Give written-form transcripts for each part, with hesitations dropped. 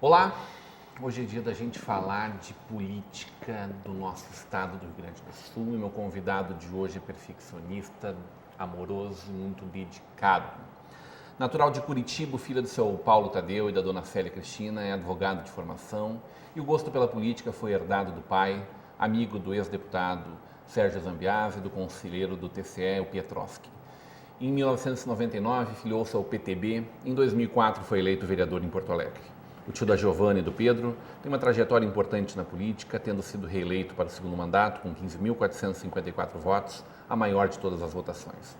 Olá, hoje é dia da gente falar de política do nosso estado do Rio Grande do Sul e meu convidado de hoje é perfeccionista, amoroso e muito dedicado. Natural de Curitiba, filho do seu Paulo Tadeu e da dona Célia Cristina, é advogado de formação e o gosto pela política foi herdado do pai, amigo do ex-deputado Sérgio Zambiase e do conselheiro do TCE, o Pietrowski. Em 1999, filiou-se ao PTB, em 2004 foi eleito vereador em Porto Alegre. O tio da Giovanna e do Pedro tem uma trajetória importante na política, tendo sido reeleito para o segundo mandato com 15.454 votos, a maior de todas as votações.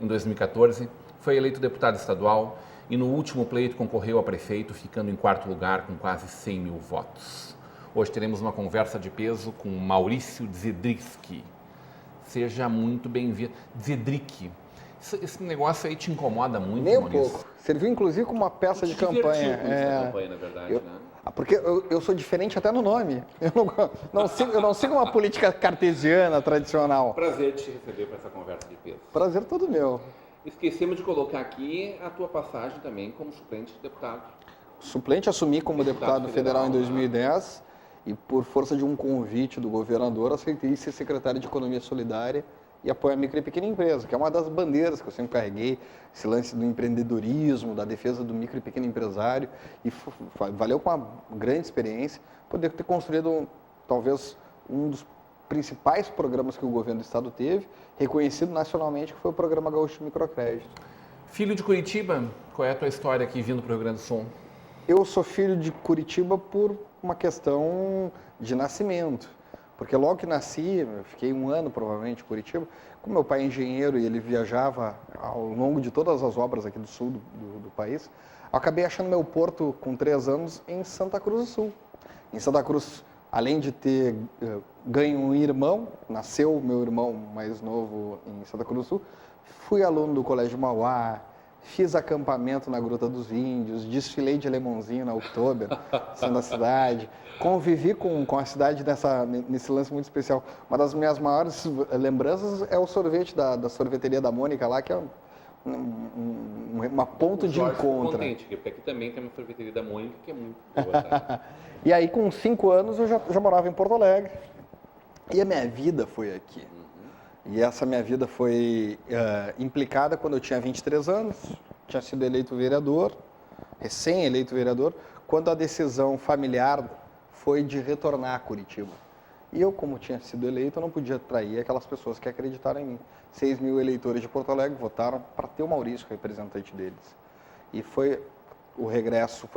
Em 2014, foi eleito deputado estadual e no último pleito concorreu a prefeito, ficando em quarto lugar com quase 100 mil votos. Hoje teremos uma conversa de peso com Maurício Zedrický. Seja muito bem-vindo. Zedrický. Esse negócio aí te incomoda muito, Nem um Maurício? pouco. Serviu inclusive como uma peça de campanha. Campanha, na verdade, né? Porque eu sou diferente até no nome. Eu não sigo uma política cartesiana tradicional. Prazer te receber para essa conversa de peso. Prazer todo meu. Esquecemos de colocar aqui a tua passagem também como suplente de deputado. Suplente assumi como deputado federal em 2010 e por força de um convite do governador aceitei ser secretário de Economia Solidária e apoio a micro e pequena empresa, que é uma das bandeiras que eu sempre carreguei, esse lance do empreendedorismo, da defesa do micro e pequeno empresário, e valeu com uma grande experiência poder ter construído talvez um dos principais programas que o governo do estado teve, reconhecido nacionalmente, que foi o Programa Gaúcho de Microcrédito. Filho de Curitiba, qual é a tua história aqui vindo para o Rio Grande do Sul? Eu sou filho de Curitiba por uma questão de nascimento. Porque logo que nasci, eu fiquei um ano provavelmente em Curitiba, como meu pai é engenheiro e ele viajava ao longo de todas as obras aqui do sul do país, eu acabei achando meu porto com 3 anos em Santa Cruz do Sul. Em Santa Cruz, além de ter ganho um irmão, nasceu meu irmão mais novo em Santa Cruz do Sul, fui aluno do Colégio Mauá, fiz acampamento na Gruta dos Índios, desfilei de Lemonzinho na Oktober, sendo a cidade. Convivi com a cidade nesse lance muito especial. Uma das minhas maiores lembranças é o sorvete da sorveteria da Mônica lá, que é uma ponto de encontro. Contente, porque aqui também tem uma sorveteria da Mônica que é muito boa. Tá? E aí, com 5 anos, eu já morava em Porto Alegre. E a minha vida foi aqui. E essa minha vida foi implicada quando eu tinha 23 anos, tinha sido eleito vereador, recém-eleito vereador, quando a decisão familiar foi de retornar a Curitiba. E eu, como tinha sido eleito, eu não podia trair aquelas pessoas que acreditaram em mim. 6 mil eleitores de Porto Alegre votaram para ter o Maurício, representante deles. E foi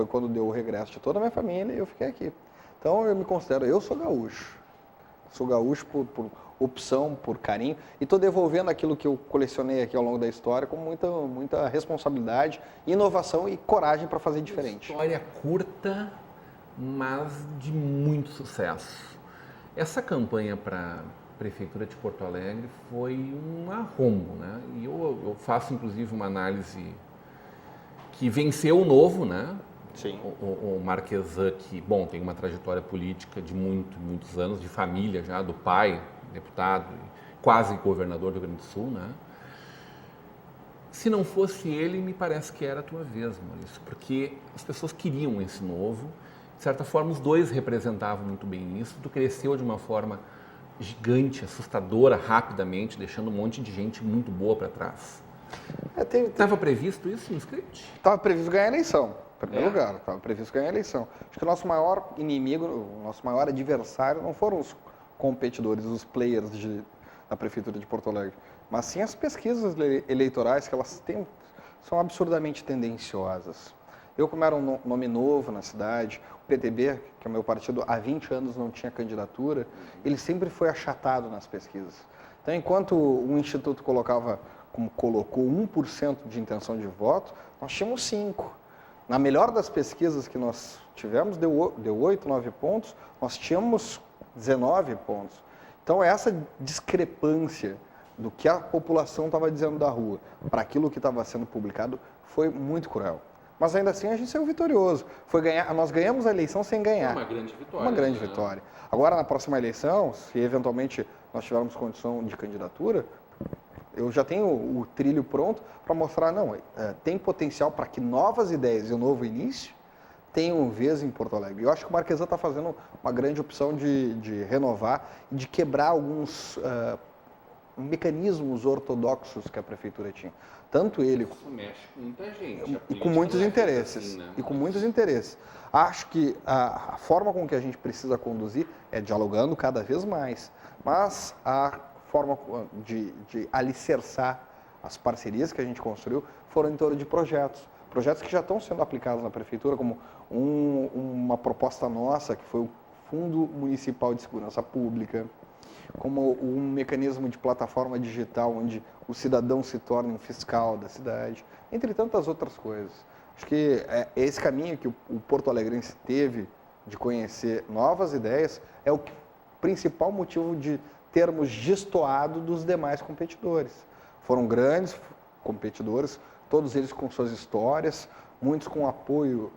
quando deu o regresso de toda a minha família e eu fiquei aqui. Então eu me considero, eu sou gaúcho. Sou gaúcho por opção, por carinho, e estou devolvendo aquilo que eu colecionei aqui ao longo da história com muita responsabilidade, inovação e coragem para fazer diferente. História curta, mas de muito sucesso. Essa campanha para a Prefeitura de Porto Alegre foi um arrombo, né? E eu faço, inclusive, uma análise que venceu o novo, né? Sim. O Marquesan, que, bom, tem uma trajetória política de muitos anos, de família já, do pai, deputado, quase governador do Rio Grande do Sul, né? Se não fosse ele, me parece que era a tua vez, Maurício, porque as pessoas queriam esse novo, de certa forma os dois representavam muito bem isso, tu cresceu de uma forma gigante, assustadora, rapidamente, deixando um monte de gente muito boa para trás. Estava previsto isso no script? Estava previsto ganhar a eleição. Em primeiro lugar, estava previsto ganhar a eleição. Acho que o nosso maior inimigo, o nosso maior adversário não foram os competidores, os players da Prefeitura de Porto Alegre, mas sim as pesquisas eleitorais, que elas são absurdamente tendenciosas. Eu, como era um nome novo na cidade, o PTB, que é o meu partido, há 20 anos não tinha candidatura, ele sempre foi achatado nas pesquisas. Então, enquanto o Instituto colocou 1% de intenção de voto, nós tínhamos 5%. Na melhor das pesquisas que nós tivemos, deu 8, 9 pontos, nós tínhamos 19 pontos. Então, essa discrepância do que a população estava dizendo da rua para aquilo que estava sendo publicado foi muito cruel. Mas ainda assim a gente saiu vitorioso. Nós ganhamos a eleição sem ganhar. Uma grande vitória. Uma grande vitória. Agora, na próxima eleição, se eventualmente nós tivermos condição de candidatura, eu já tenho o trilho pronto para mostrar, tem potencial para que novas ideias e um novo início tenham vez em Porto Alegre. Eu acho que o Marquesan está fazendo uma grande opção de renovar e de quebrar alguns mecanismos ortodoxos que a prefeitura tinha. Tanto ele... Isso mexe com muita gente. E com muitos interesses. Assim, né? E com muitos interesses. Acho que a forma com que a gente precisa conduzir é dialogando cada vez mais. Mas a forma de alicerçar as parcerias que a gente construiu foram em torno de projetos. Projetos que já estão sendo aplicados na prefeitura, como uma proposta nossa, que foi o Fundo Municipal de Segurança Pública, como um mecanismo de plataforma digital onde o cidadão se torne um fiscal da cidade, entre tantas outras coisas. Acho que esse caminho que o Porto Alegrense teve de conhecer novas ideias é o principal motivo de termos destoado dos demais competidores. Foram grandes competidores, todos eles com suas histórias, muitos com apoio,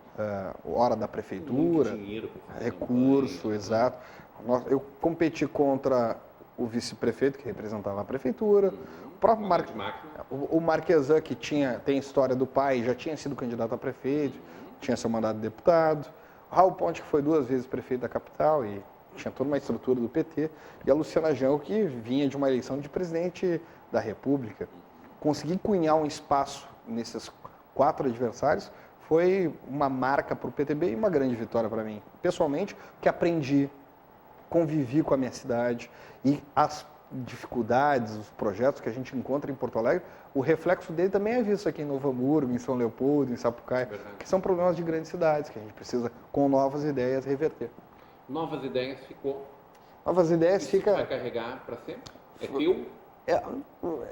hora da prefeitura, dinheiro, recurso, exato. Eu competi contra o vice-prefeito, que representava a prefeitura, o próprio o Marquesan, que tem história do pai, já tinha sido candidato a prefeito, tinha seu mandato de deputado, o Raul Ponte, que foi 2 vezes prefeito da capital e tinha toda uma estrutura do PT, e a Luciana Genro, que vinha de uma eleição de presidente da República. Conseguir cunhar um espaço nesses 4 adversários foi uma marca para o PTB e uma grande vitória para mim. Pessoalmente, que aprendi, convivi com a minha cidade e as dificuldades, os projetos que a gente encontra em Porto Alegre, o reflexo dele também é visto aqui em Novo Hamburgo, em São Leopoldo, em Sapucaí, que são problemas de grandes cidades que a gente precisa, com novas ideias, reverter. Novas ideias ficou. Novas ideias fica... vai carregar para sempre? É teu?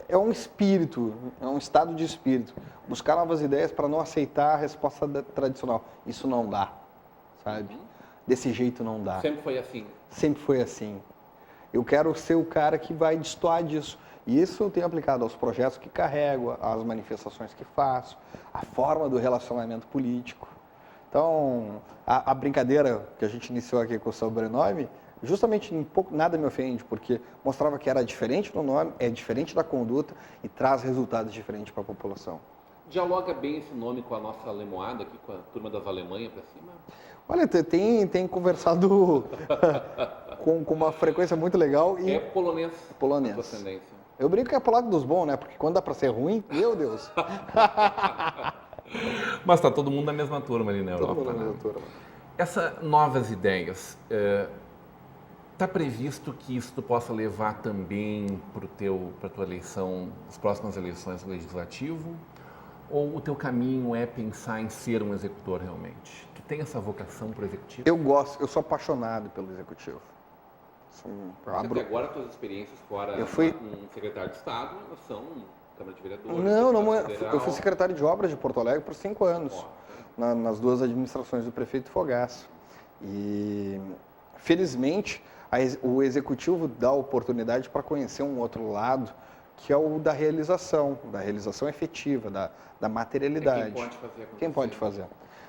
É um espírito, é um estado de espírito. Buscar novas ideias para não aceitar a resposta tradicional. Isso não dá, sabe? Desse jeito não dá. Sempre foi assim? Sempre foi assim. Eu quero ser o cara que vai destoar disso. E isso eu tenho aplicado aos projetos que carrego, às manifestações que faço, à forma do relacionamento político. Então, a brincadeira que a gente iniciou aqui com o sobrenome, justamente nada me ofende, porque mostrava que era diferente do nome, é diferente da conduta e traz resultados diferentes para a população. Dialoga bem esse nome com a nossa alemoada aqui, com a turma das Alemanha para cima? Olha, tem conversado com uma frequência muito legal. E é polonês. Polonês. Ascendência. Eu brinco que é polaco dos bons, né? Porque quando dá para ser ruim, meu Deus. Mas tá todo mundo na mesma turma ali na Europa. Todo mundo na mesma turma. Essas novas ideias, está previsto que isso tu possa levar também para a tua eleição, as próximas eleições do Legislativo? Ou o teu caminho é pensar em ser um executor realmente? Tu tem essa vocação para o Executivo? Eu sou apaixonado pelo Executivo. Até agora, as tuas experiências fora um secretário de Estado, elas são Câmara de Vereadores? Não, eu fui secretário de Obras de Porto Alegre por 5 anos, nas 2 administrações do prefeito Fogaça. E, felizmente, o Executivo dá oportunidade para conhecer um outro lado, que é o da realização efetiva, da materialidade. Quem pode fazer acontecer. Quem pode fazer.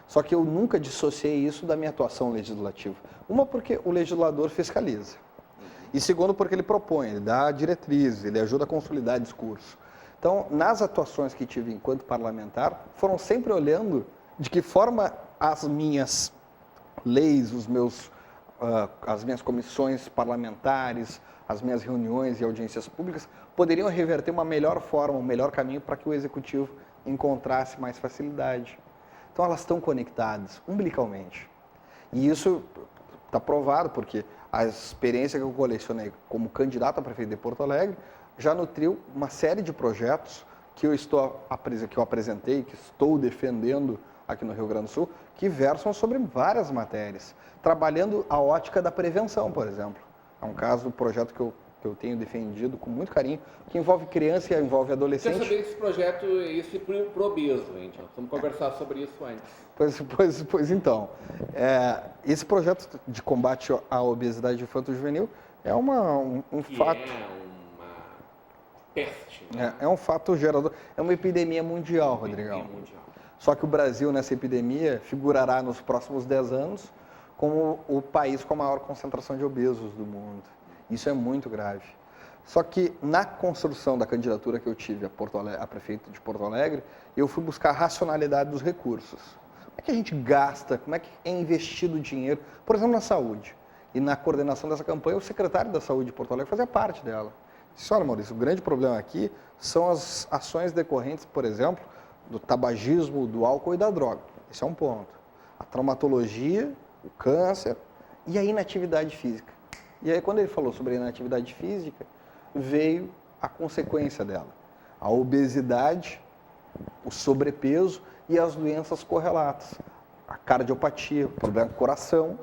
Só que eu nunca dissociei isso da minha atuação legislativa. Uma, porque o legislador fiscaliza. E segundo, porque ele propõe, ele dá diretrizes, ele ajuda a consolidar discurso. Então, nas atuações que tive enquanto parlamentar, foram sempre olhando de que forma as minhas leis, as minhas comissões parlamentares, as minhas reuniões e audiências públicas poderiam reverter uma melhor forma, um melhor caminho para que o Executivo encontrasse mais facilidade. Então, elas estão conectadas umbilicalmente. E isso está provado, porque a experiência que eu colecionei como candidato a prefeito de Porto Alegre já nutriu uma série de projetos que eu apresentei, que estou defendendo aqui no Rio Grande do Sul, que versam sobre várias matérias, trabalhando a ótica da prevenção, por exemplo. É um caso do projeto que eu tenho defendido com muito carinho, que envolve criança e envolve adolescente. Quer saber esse projeto, esse pro obeso, gente? Vamos conversar sobre isso antes. Pois então, esse projeto de combate à obesidade infanto-juvenil é um fato... É uma peste. É um fato gerador, é uma epidemia mundial, Rodrigão. Mundial. Só que o Brasil, nessa epidemia, figurará nos próximos 10 anos como o país com a maior concentração de obesos do mundo. Isso é muito grave. Só que na construção da candidatura que eu tive a prefeito de Porto Alegre, eu fui buscar a racionalidade dos recursos. Como é que a gente gasta, como é que é investido o dinheiro, por exemplo, na saúde. E na coordenação dessa campanha, o secretário da Saúde de Porto Alegre fazia parte dela. Disse, olha, Maurício, o grande problema aqui são as ações decorrentes, por exemplo, do tabagismo, do álcool e da droga. Esse é um ponto. A traumatologia, o câncer e a inatividade física. E aí, quando ele falou sobre a inatividade física, veio a consequência dela. A obesidade, o sobrepeso e as doenças correlatas. A cardiopatia, o problema do coração,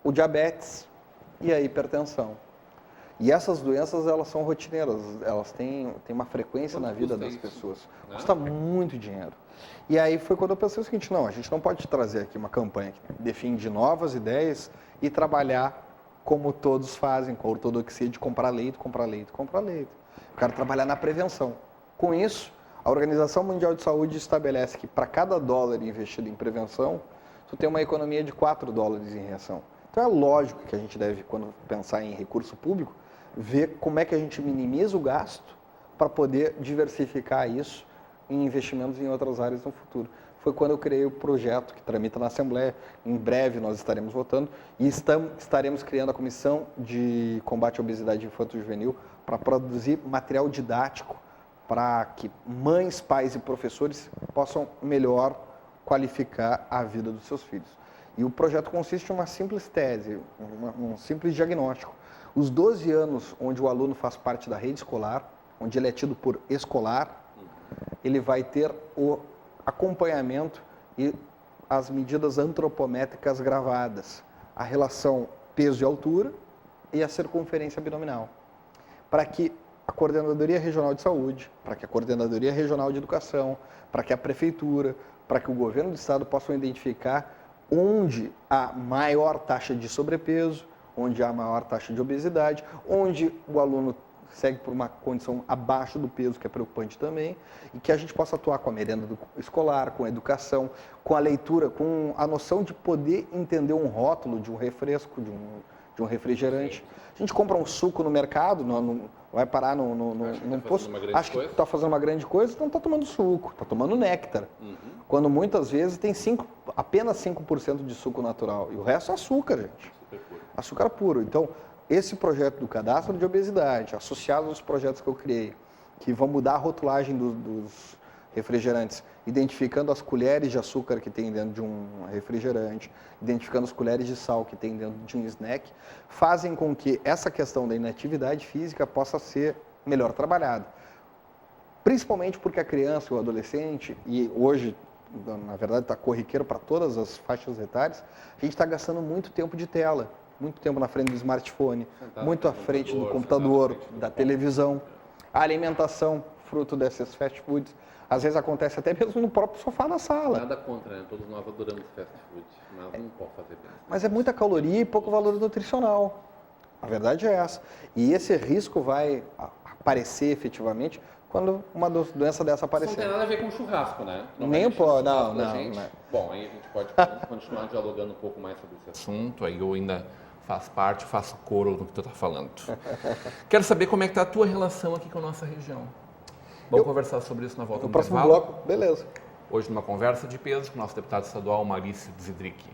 o diabetes e a hipertensão. E essas doenças, elas são rotineiras, elas têm uma frequência na vida das pessoas. Custa muito dinheiro. E aí foi quando eu pensei o seguinte, não, a gente não pode trazer aqui uma campanha que define novas ideias e trabalhar como todos fazem, com a ortodoxia de comprar leite, comprar leite, comprar leite. Eu quero trabalhar na prevenção. Com isso, a Organização Mundial de Saúde estabelece que para cada dólar investido em prevenção, tu tem uma economia de 4 dólares em reação. Então é lógico que a gente deve, quando pensar em recurso público, ver como é que a gente minimiza o gasto para poder diversificar isso em investimentos em outras áreas no futuro. Foi quando eu criei o projeto que tramita na Assembleia. Em breve nós estaremos votando e estaremos criando a Comissão de Combate à Obesidade Infanto-Juvenil para produzir material didático para que mães, pais e professores possam melhor qualificar a vida dos seus filhos. E o projeto consiste em uma simples tese, um simples diagnóstico. Os 12 anos onde o aluno faz parte da rede escolar, onde ele é tido por escolar, ele vai ter o acompanhamento e as medidas antropométricas gravadas, a relação peso e altura e a circunferência abdominal, para que a Coordenadoria Regional de Saúde, para que a Coordenadoria Regional de Educação, para que a Prefeitura, para que o Governo do Estado possam identificar onde há maior taxa de sobrepeso, onde há maior taxa de obesidade, onde o aluno segue por uma condição abaixo do peso, que é preocupante também, e que a gente possa atuar com a merenda escolar, com a educação, com a leitura, com a noção de poder entender um rótulo de um refresco, de um refrigerante. A gente compra um suco no mercado, vai parar num posto, acha que está fazendo uma grande coisa, não está tomando suco, está tomando néctar. Quando muitas vezes tem apenas 5% de suco natural, e o resto é açúcar, gente. Açúcar puro. Então, esse projeto do cadastro de obesidade, associado aos projetos que eu criei, que vão mudar a rotulagem dos refrigerantes, identificando as colheres de açúcar que tem dentro de um refrigerante, identificando as colheres de sal que tem dentro de um snack, fazem com que essa questão da inatividade física possa ser melhor trabalhada. Principalmente porque a criança e o adolescente, e hoje, na verdade, está corriqueiro para todas as faixas etárias, a gente está gastando muito tempo de tela, muito tempo na frente do smartphone, muito à frente do computador, da televisão. A alimentação, fruto desses fast foods, às vezes acontece até mesmo no próprio sofá da sala. Nada contra, né? Todos nós adoramos fast food, mas não pode fazer bem. Mas é muita caloria e pouco valor nutricional. A verdade é essa. E esse risco vai aparecer efetivamente quando uma doença dessa aparecer. Isso não tem nada a ver com churrasco, né? Nem pode, não. Bom, aí a gente pode continuar dialogando um pouco mais sobre esse assunto, aí eu ainda faço coro no que tu está falando. Quero saber como é que está a tua relação aqui com a nossa região. Vamos conversar sobre isso na volta do próximo intervalo. bloco, beleza. Hoje numa conversa de peso com o nosso deputado estadual Maurício Zidrick.